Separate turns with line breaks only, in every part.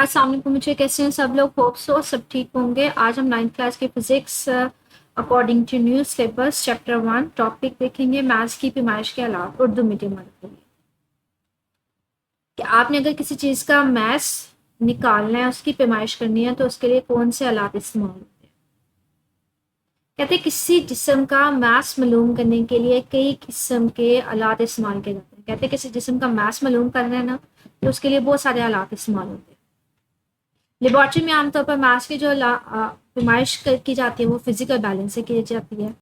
अस्सलाम वालेकुम। मुझे कैसे हैं सब लोग? होप सो सब ठीक होंगे। आज हम 9th क्लास की physics according to new syllabus chapter 1 topic देखेंगे मैथ्स की पैमाइश के अलावा उर्दू मीडियम वालों के लिए। कि आपने अगर किसी चीज़ का मैथ्स निकालना है, उसकी पैमाइश करनी है, तो उसके लिए कौन से आलात इस्तेमाल होते हैं? कहते हैं किसी जिस्म का मैथ्स मालूम करने के लिए कई किस्म के आलात इस्तेमाल किए जाते हैं। कहते हैं किसी जिस्म का मैथ्स मालूम करना है ना, तो उसके लिए बहुत सारे आलात इस्तेमाल होते हैं। लेबॉर्ट्री में आमतौर पर मैथ्स की जो पैमाइश की जाती है वो फिजिकल बैलेंस से की जाती है।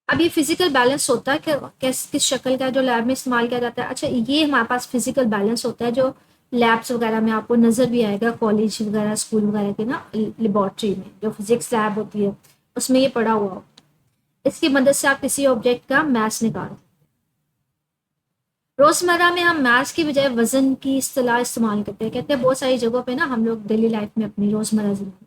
अब ये फिजिकल बैलेंस होता है कि किस शक्ल का, जो लैब में इस्तेमाल किया जाता है। अच्छा, ये हमारे पास फिजिकल बैलेंस होता है जो लैब्स वगैरह में आपको नज़र भी आएगा, कॉलेज वगैरह स्कूल वगैरह के ना लेबॉर्ट्री में जो फिजिक्स लैब होती है उसमें ये पड़ा हुआ हो। इसकी मदद से आप किसी ऑब्जेक्ट का मैथ्स निकाल। रोजमर्रा में हम मैथ्स की बजाय वजन की इस्तेलाह इस्तेमाल करते हैं। कहते हैं बहुत सारी जगहों पे ना हम लोग डेली लाइफ में अपनी रोजमर्रा जिंदगी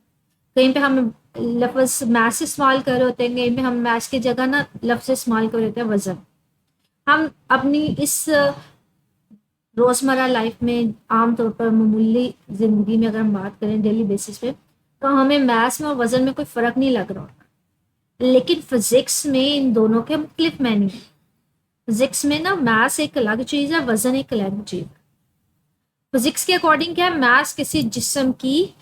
कहीं पे हम लफ्ज मैथ्स इस्तेमाल कर रहे होते हैं, कहीं पे हम मैथ्स की जगह ना लफ्ज इस्तेमाल कर रहे होते हैं वजन। हम अपनी इस रोजमर्रा लाइफ में आमतौर पर मामूली जिंदगी में अगर हम बात करें डेली बेसिस पे, तो हमें मैथ्स में और वजन में कोई फर्क नहीं लग रहा होता। लेकिन फिजिक्स में इन दोनों के मुख्तलिफ मैनी है। फिजिक्स में ना मैथ्स एक अलग चीज है, वजन एक अलग चीज है। फिजिक्स के अकॉर्डिंग क्या है, मैथ्स किसी जिस्म की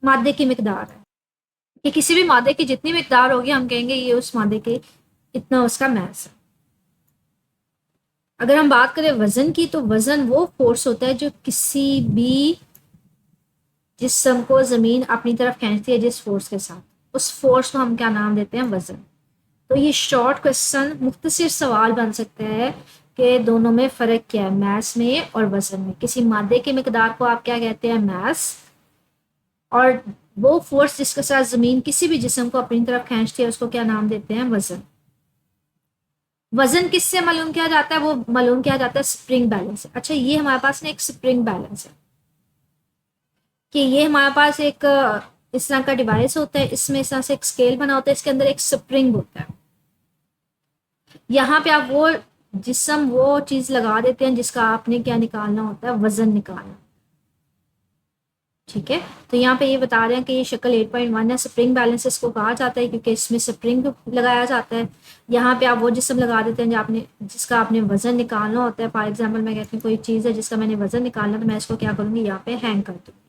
मादे की मिकदार है कि किसी भी मादे की जितनी मिकदार होगी हम कहेंगे ये उस मादे के इतना उसका मैथ्स है। अगर हम बात करें वजन की, तो वजन वो फोर्स होता है जो किसी भी जिस्म को जमीन अपनी तरफ खींचती है जिस फोर्स के साथ, उस फोर्स को हम क्या नाम देते हैं? वजन। तो ये शॉर्ट क्वेश्चन मुख्तसर सवाल बन सकता है कि दोनों में फ़र्क क्या है, मैथ्स में और वजन में। किसी मादे की मिकदार को आप क्या कहते हैं? मैथ्स। और वो फोर्स जिसके साथ ज़मीन किसी भी जिस्म को अपनी तरफ खींचती है उसको क्या नाम देते हैं? वजन। वजन किससे मालूम किया जाता है? वो मालूम किया जाता है स्प्रिंग बैलेंस से। अच्छा, ये हमारे पास ना एक स्प्रिंग बैलेंस है कि ये हमारे पास एक इस तरह का डिवाइस होता है, इसमें इस तरह से एक स्केल बना होता है, इसके अंदर एक स्प्रिंग होता है। यहाँ पे आप वो जिस्म वो चीज लगा देते हैं जिसका आपने क्या निकालना होता है? वजन निकालना। ठीक है, तो यहाँ पे ये बता रहे हैं कि ये शक्ल 8.1 है। स्प्रिंग बैलेंस इसको कहा जाता है क्योंकि इसमें स्प्रिंग लगाया जाता है। यहाँ पे आप वो जिस्म लगा देते हैं जो आपने जिसका आपने वजन निकालना होता है। फॉर एग्जाम्पल मैं कहती हूँ कोई चीज़ है जिसका मैंने वजन निकालना, तो मैं इसको क्या करूँगी? यहाँ पे हैंग कर दूँगी।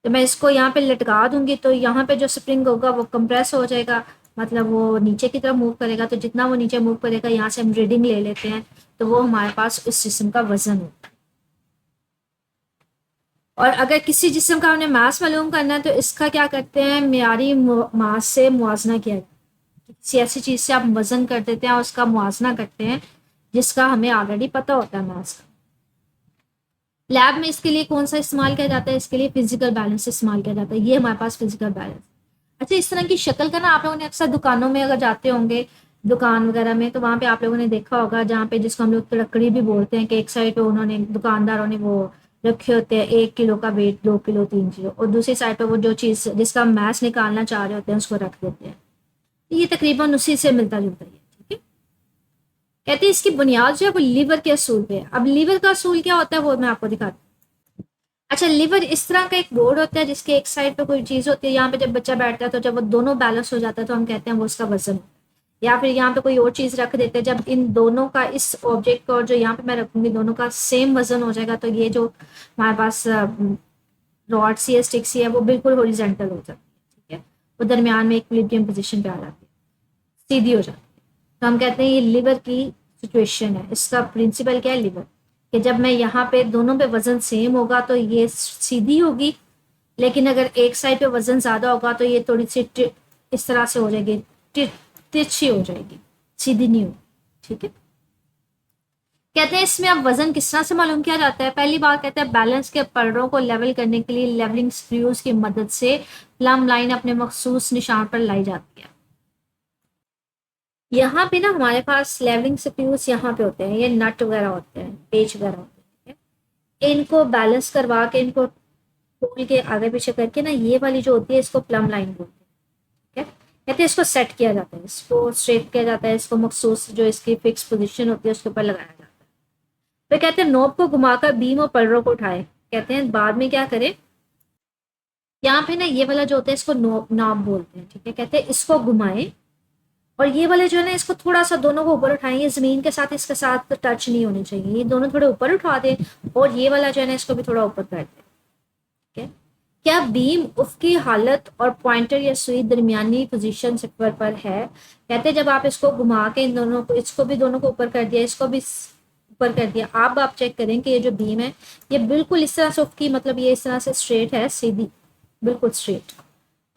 तो मैं इसको यहाँ पे लटका दूंगी तो यहाँ पे जो स्प्रिंग होगा वो कंप्रेस हो जाएगा, मतलब वो नीचे की तरफ मूव करेगा। तो जितना वो नीचे मूव करेगा, यहाँ से हम रीडिंग ले लेते हैं, तो वो हमारे पास उस जिस्म का वजन होता है। और अगर किसी जिस्म का हमने मास मालूम करना है तो इसका क्या करते हैं? मियारी मास से मुआजना किया जाता है। किसी ऐसी चीज से आप वजन कर देते हैं और उसका मुआजना करते हैं जिसका हमें ऑलरेडी पता होता है मास का। लैब में इसके लिए कौन सा इस्तेमाल किया जाता है? इसके लिए फिजिकल बैलेंस इस्तेमाल किया जाता है। ये हमारे पास फिजिकल बैलेंस। अच्छा, इस तरह की शक्ल का ना आप लोगों ने अक्सर दुकानों में अगर जाते होंगे, दुकान वगैरह में, तो वहां पे आप लोगों ने देखा होगा जहाँ पे जिसको हम लोग लकड़ी भी बोलते हैं कि एक साइड पे उन्होंने दुकानदारों ने वो रखे होते हैं 1 किलो का वेट, 2 किलो, 3 किलो, और दूसरी साइड पे वो जो चीज जिसका हम मैच निकालना चाह रहे होते हैं उसको रख देते हैं। तो ये तकरीबन उसी से मिलता जुलता है। ठीक है, कहते हैं इसकी बुनियाद जो है वो लीवर के असूल पे है। अब लीवर का असूल क्या होता है वो मैं आपको दिखाती हूँ। अच्छा, लिवर इस तरह का एक बोर्ड होता है जिसके एक साइड पे कोई चीज होती है। यहाँ पे जब बच्चा बैठता है तो जब वो दोनों बैलेंस हो जाता है तो हम कहते हैं वो उसका वजन है। या फिर यहाँ पे कोई और चीज रख देते हैं, जब इन दोनों का, इस ऑब्जेक्ट का और जो यहाँ पे मैं रखूंगी, दोनों का सेम वजन हो जाएगा, तो ये जो हमारे पास रॉड सी है, स्टिक सी है, वो बिल्कुल होरिजेंटल हो जाती है। ठीक है, वो दरमियान में इक्विलिब्रियम पोजिशन पे आ जाती है, सीधी हो जाती है। तो हम कहते हैं ये लिवर की सिचुएशन है। इसका प्रिंसिपल क्या है? लिवर कि जब मैं यहाँ पे दोनों पे वजन सेम होगा तो ये सीधी होगी, लेकिन अगर एक साइड पे वजन ज्यादा होगा तो ये थोड़ी सी इस तरह से हो जाएगी, तिरछी हो जाएगी, सीधी नहीं होगी। ठीक है, कहते हैं इसमें अब वजन किस तरह से मालूम किया जाता है? पहली बात कहते हैं बैलेंस के पलड़ों को लेवल करने के लिए लेवलिंग स्क्रूज की मदद से प्लम लाइन अपने मखसूस निशान पर लाई जाती है। यहाँ पे ना हमारे पास लेवलिंग स्क्रूज यहाँ पे होते हैं, ये नट वगैरह होते हैं, पेच वगैरह होते हैं। इनको बैलेंस करवा के, इनको खोल के आगे पीछे करके ना, ये वाली जो होती है इसको प्लम लाइन बोलते हैं। ठीक है, कहते हैं इसको सेट किया जाता है, इसको स्ट्रेट किया जाता है, इसको मखसूस जो इसकी फिक्स पोजीशन होती है उसके ऊपर लगाया जाता है। फिर कहते हैं नोब को घुमाकर बीम और पलड़ों को उठाए। कहते हैं बाद में क्या करें, यहाँ पे ना ये वाला जो होता है इसको नॉब बोलते हैं, ठीक है। कहते हैं इसको घुमाएं और ये वाले जो है ना इसको थोड़ा सा दोनों को ऊपर उठाएं, ये जमीन के साथ इसके साथ टच नहीं होनी चाहिए, ये दोनों थोड़े ऊपर उठा दें और ये वाला जो है ना इसको भी थोड़ा ऊपर कर दें, ठीक है। क्या बीम उफ की हालत और पॉइंटर या सुई दरमियानी पोजीशन सिफर पर है। कहते हैं जब आप इसको घुमा के इन दोनों को, इसको भी दोनों को ऊपर कर दिया, इसको भी ऊपर कर दिया, अब आप चेक करें कि ये जो बीम है ये बिल्कुल इस तरह से उफ की, मतलब ये इस तरह से स्ट्रेट है, सीधी बिल्कुल स्ट्रेट।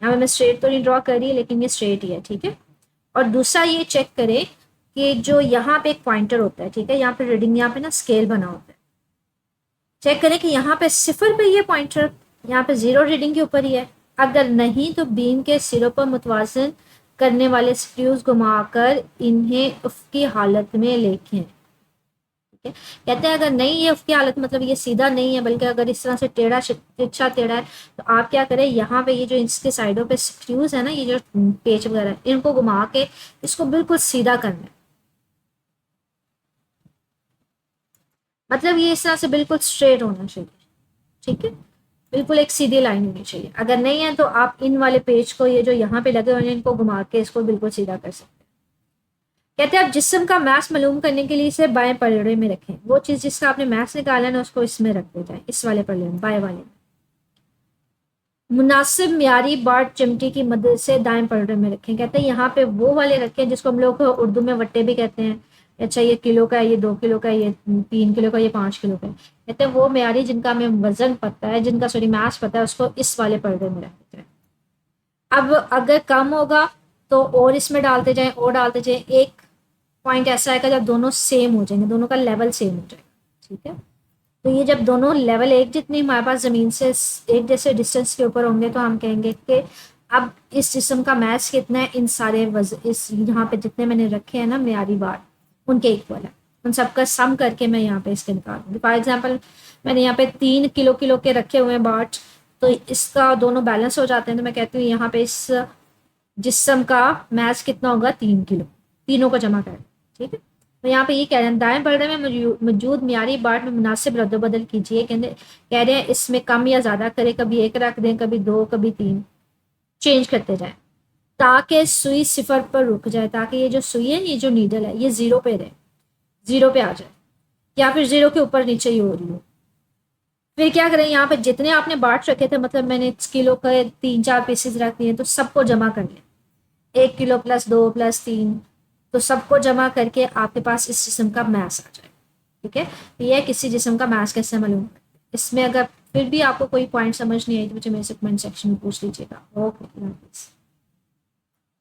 यहाँ मैं स्ट्रेट तो नहीं ड्रॉ कर रही लेकिन ये स्ट्रेट ही है, ठीक है। और दूसरा ये चेक करें कि जो यहाँ पे एक पॉइंटर होता है, ठीक है, यहाँ पे रीडिंग, यहाँ पे ना स्केल बना होता है, चेक करें कि यहाँ पे सिफर पे ये पॉइंटर, यहाँ पे 0 रीडिंग के ऊपर ही है। अगर नहीं तो बीम के सिरों पर मुतवाजन करने वाले स्क्रूज घुमाकर इन्हें उसकी हालत में लेखें, ठीक है। कहते हैं अगर नहीं ये उसकी हालत, मतलब ये सीधा नहीं है बल्कि अगर इस तरह से टेढ़ा तिरछा टेढ़ा है, तो आप क्या करें, यहाँ पे ये जो इसके साइडों पे स्क्रूज है ना, ये जो पेच वगैरह, इनको घुमा के इसको बिल्कुल सीधा करना है, मतलब ये इस तरह से बिल्कुल स्ट्रेट होना चाहिए, ठीक है, बिल्कुल एक सीधी लाइन होनी चाहिए। अगर नहीं है तो आप इन वाले पेज को, ये जो यहाँ पे लगे हुए हैं, इनको घुमा के इसको बिल्कुल सीधा कर सकते हैं। कहते हैं आप जिस्म का मैस मालूम करने के लिए इसे बाएं पलड़े में रखें, वो चीज जिसका आपने मैस निकाला है ना उसको इसमें रख दे जाए, इस वाले पलड़े में, बाएं वाले में। मुनासिब म्यारी बाट चिमटी की मदद से दाएं पलड़े में रखें। कहते हैं यहाँ पे वो वाले रखें जिसको हम लोग उर्दू में वट्टे भी कहते हैं। अच्छा ये किलो का है, ये 2 किलो का है, ये 3 किलो का, ये 5 किलो का है। कहते हैं वो म्यारी जिनका हमें वजन पता है, जिनका सॉरी मैस पता है, उसको इस वाले पर्दे में रखते हैं। अब अगर कम होगा तो और इसमें डालते जाएं और डालते जाएं, एक पॉइंट ऐसा आएगा जब दोनों सेम हो जाएंगे, दोनों का लेवल सेम हो जाएगा, ठीक है। तो ये जब दोनों लेवल एक जितनी हमारे पास जमीन से एक जैसे डिस्टेंस के ऊपर होंगे तो हम कहेंगे कि अब इस जिस्म का मैस कितना है, इन सारे इस यहाँ पे जितने मैंने रखे हैं ना म्यारी बार, उनके इक्वल है, उन सबका सम करके मैं यहाँ पे इसके निकालूंगी। फॉर एग्जाम्पल मैंने यहाँ पे 3 किलो किलो के रखे हुए हैं बाट, तो इसका दोनों बैलेंस हो जाते हैं, तो मैं कहती हूँ यहाँ पे इस जिस्म का मैस कितना होगा, 3 किलो, तीनों को जमा करें, ठीक है। तो यहाँ पे ये कह रहे हैं दाएं पर्दे में मौजूद म्यारी बाट में मुनासिब रद्दबदल कीजिए, कह रहे हैं इसमें कम या ज्यादा करें, कभी 1 रख दें, कभी 2, कभी 3, चेंज करते जाएं ताकि सुई सिफर पर रुक जाए, ताकि ये जो सुई है, ये जो नीडल है, ये 0 पे रहे, 0 पे आ जाए, या फिर 0 के ऊपर नीचे ही हो रही हो। फिर क्या करें, यहाँ पे जितने आपने बाट रखे थे, मतलब मैंने किलो का 3-4 पीसेस रख दिए, तो सबको जमा कर लें, 1 किलो + 2 + 3, तो सबको जमा करके आपके पास इस जिस्म का मैस आ जाए, ठीक है। तो यह किसी जिस्म का मैस कैसे मालूम। इसमें अगर फिर भी आपको कोई पॉइंट समझ नहीं आई तो मुझे मेरे से कमेंट सेक्शन में पूछ लीजिएगा। ओके।